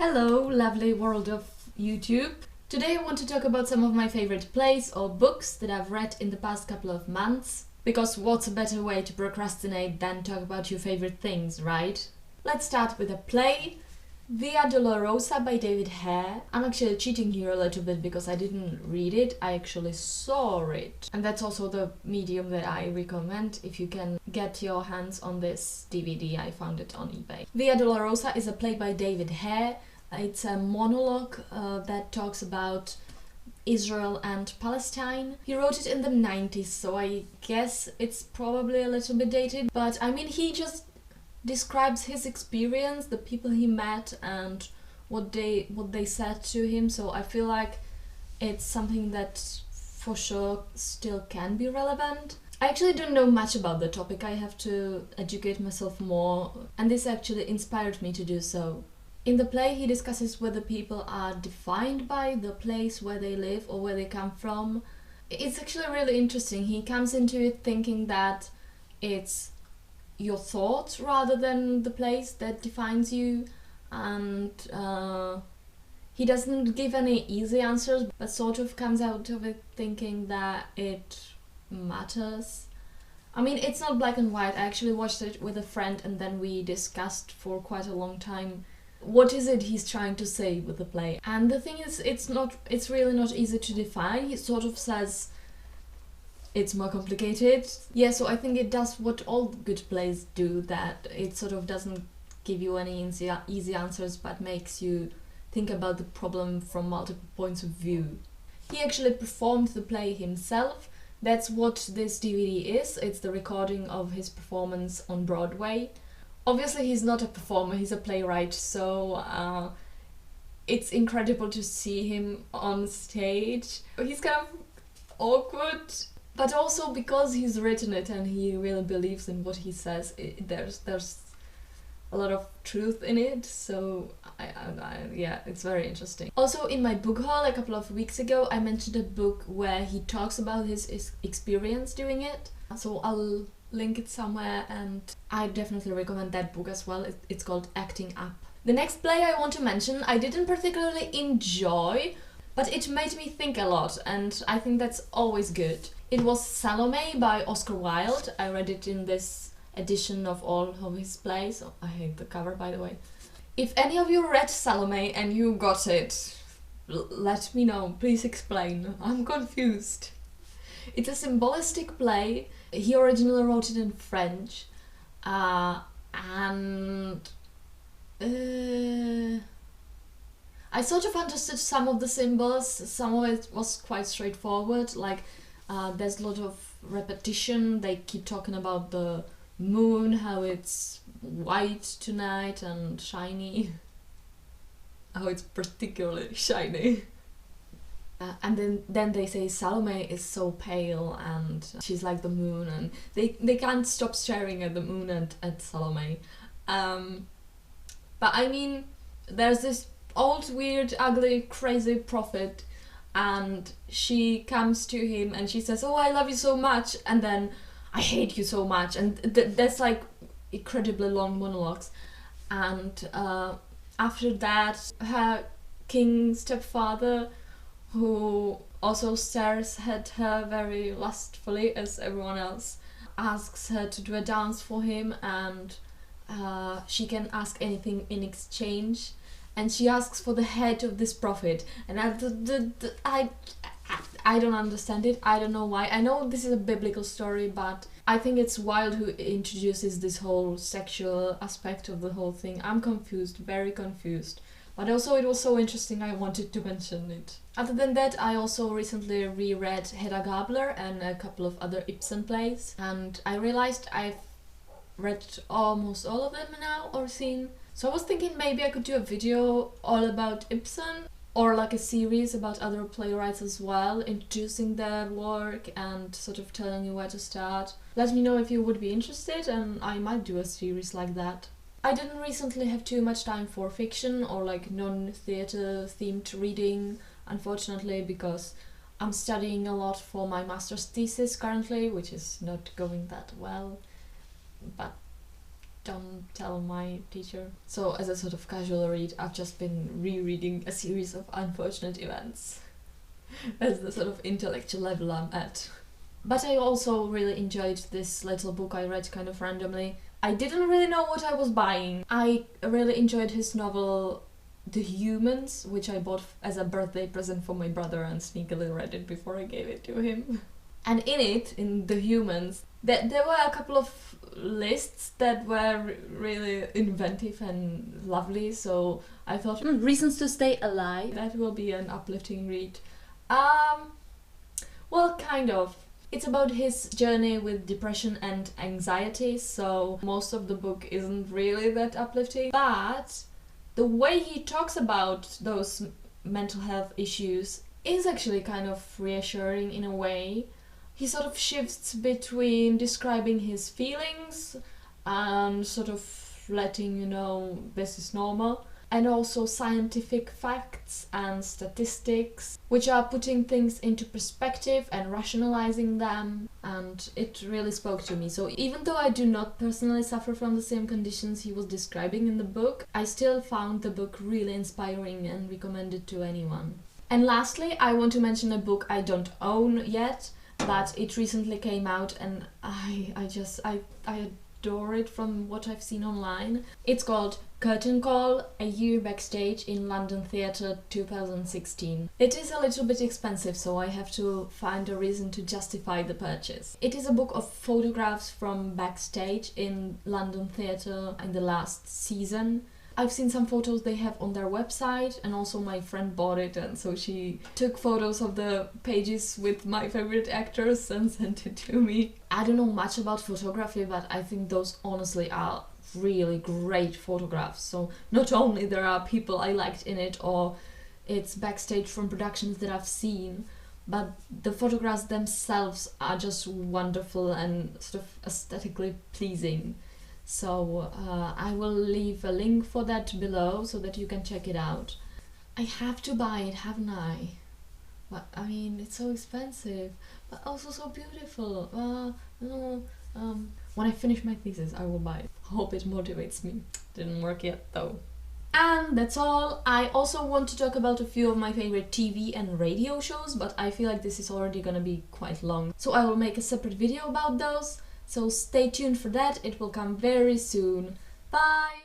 Hello, lovely world of YouTube. Today I want to talk about some of my favorite plays or books that I've read in the past couple of months. Because what's a better way to procrastinate than talk about your favorite things, right? Let's start with a play, Via Dolorosa by David Hare. I'm actually cheating here a little bit because I didn't read it, I actually saw it. And that's also the medium that I recommend if you can get your hands on this DVD. I found it on eBay. Via Dolorosa is a play by David Hare. It's a monologue that talks about Israel and Palestine. He wrote it in the 90s, so I guess it's probably a little bit dated. But I mean, he just describes his experience, the people he met, and what they said to him. So I feel like it's something that for sure still can be relevant. I actually don't know much about the topic. I have to educate myself more, and this actually inspired me to do so. In the play, he discusses whether people are defined by the place where they live or where they come from. It's actually really interesting. He comes into it thinking that it's your thoughts rather than the place that defines you, and he doesn't give any easy answers, but sort of comes out of it thinking that it matters. I mean, it's not black and white. I actually watched it with a friend and then we discussed for quite a long time what is it he's trying to say with the play. And the thing is, it's really not easy to define. He sort of says it's more complicated. Yeah, so I think it does what all good plays do, that it sort of doesn't give you any easy answers, but makes you think about the problem from multiple points of view. He actually performed the play himself. That's what this DVD is. It's the recording of his performance on Broadway. Obviously he's not a performer, he's a playwright, so it's incredible to see him on stage. He's kind of awkward, but also because he's written it and he really believes in what he says, there's a lot of truth in it, so yeah, it's very interesting. Also, in my book haul a couple of weeks ago, I mentioned a book where he talks about his experience doing it, so I'll link it somewhere, and I definitely recommend that book as well. It's called Acting Up. The next play I want to mention I didn't particularly enjoy, but it made me think a lot, and I think that's always good. It was Salome by Oscar Wilde. I read it in this edition of all of his plays. Oh, I hate the cover, by the way. If any of you read Salome and you got it, let me know, please explain. I'm confused. It's a symbolistic play. He originally wrote it in French, and I sort of understood some of the symbols. Some of it was quite straightforward, like there's a lot of repetition. They keep talking about the moon, how it's white tonight and shiny, how it's particularly shiny. And then they say Salome is so pale and she's like the moon, and they can't stop staring at the moon and at Salome. But I mean, there's this old, weird, ugly, crazy prophet, and she comes to him and she says, "Oh, I love you so much," and then "I hate you so much," and that's like incredibly long monologues. And after that, her king stepfather, who also stares at her very lustfully as everyone else, asks her to do a dance for him, and she can ask anything in exchange, and she asks for the head of this prophet, and I don't understand it. I don't know why. I know this is a biblical story, but I think it's Wilde who introduces this whole sexual aspect of the whole thing. I'm confused, very confused. But also it was so interesting, I wanted to mention it. Other than that, I also recently reread Hedda Gabler and a couple of other Ibsen plays, and I realized I've read almost all of them now, or seen. So I was thinking maybe I could do a video all about Ibsen, or like a series about other playwrights as well, introducing their work and sort of telling you where to start. Let me know if you would be interested, and I might do a series like that. I didn't recently have too much time for fiction or like non-theatre themed reading, unfortunately, because I'm studying a lot for my master's thesis currently, which is not going that well, but don't tell my teacher. So as a sort of casual read, I've just been rereading a series of unfortunate events. That's the sort of intellectual level I'm at. But I also really enjoyed this little book I read kind of randomly. I didn't really know what I was buying. I really enjoyed his novel The Humans, which I bought as a birthday present for my brother and sneakily read it before I gave it to him. And in The Humans, there were a couple of lists that were really inventive and lovely, so I thought, Reasons to Stay Alive, that will be an uplifting read. Well, kind of. It's about his journey with depression and anxiety, so most of the book isn't really that uplifting, but the way he talks about those mental health issues is actually kind of reassuring in a way. He sort of shifts between describing his feelings and sort of letting you know this is normal, and also scientific facts and statistics, which are putting things into perspective and rationalizing them, and it really spoke to me. So even though I do not personally suffer from the same conditions he was describing in the book, I still found the book really inspiring and recommend it to anyone. And lastly, I want to mention a book I don't own yet, but it recently came out and I adore it from what I've seen online. It's called Curtain Call, A Year Backstage in London Theatre 2016. It is a little bit expensive, so I have to find a reason to justify the purchase. It is a book of photographs from backstage in London Theatre in the last season. I've seen some photos they have on their website, and also my friend bought it, and so she took photos of the pages with my favorite actors and sent it to me. I don't know much about photography, but I think those honestly are really great photographs. So not only there are people I liked in it, or it's backstage from productions that I've seen, but the photographs themselves are just wonderful and sort of aesthetically pleasing. So I will leave a link for that below so that you can check it out. I have to buy it, haven't I? But I mean, it's so expensive, but also so beautiful. When I finish my thesis, I will buy it. Hope it motivates me. Didn't work yet though. And that's all. I also want to talk about a few of my favorite TV and radio shows, but I feel like this is already gonna be quite long, so I will make a separate video about those. So stay tuned for that, it will come very soon. Bye!